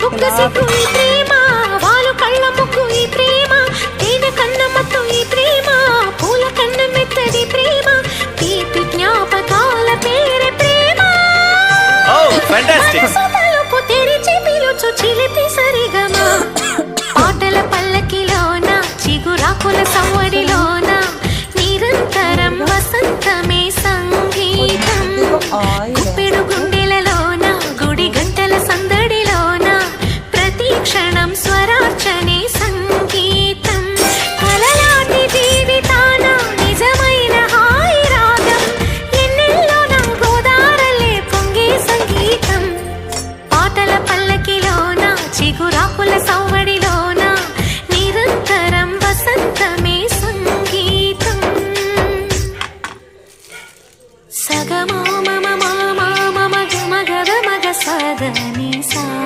బుగ్గసిగ్గు ఈ ప్రేమ, వాలు కళ్ళ ముగ్గు ఈ ప్రేమ, తేనె కన్న మత్తు ఈ ప్రేమ, పూల కన్న మెత్తది ప్రేమ, తీపి జ్ఞాపకాల పేరే ప్రేమ. మనసు తెరిచి పిలుచు చిలిపి సరిగమా, పాటల పల్లకిలోన చిగురాకుల సవ్వడిలోన నిరంతరం వసంతమే సంగీతం. గుప్పెడు గుండెలలోన గుడి గంటల సందడిలోన ప్రతి క్షణం స్వరార్చనే సంగీతం. కలలాంటి జీవితాన నిజమైన హాయి రాగం, ఎన్నెల్లోన గోదారలే పొంగే సంగీతం. పాటల పల్లకిలోన చిగురాకుల సవ్వడి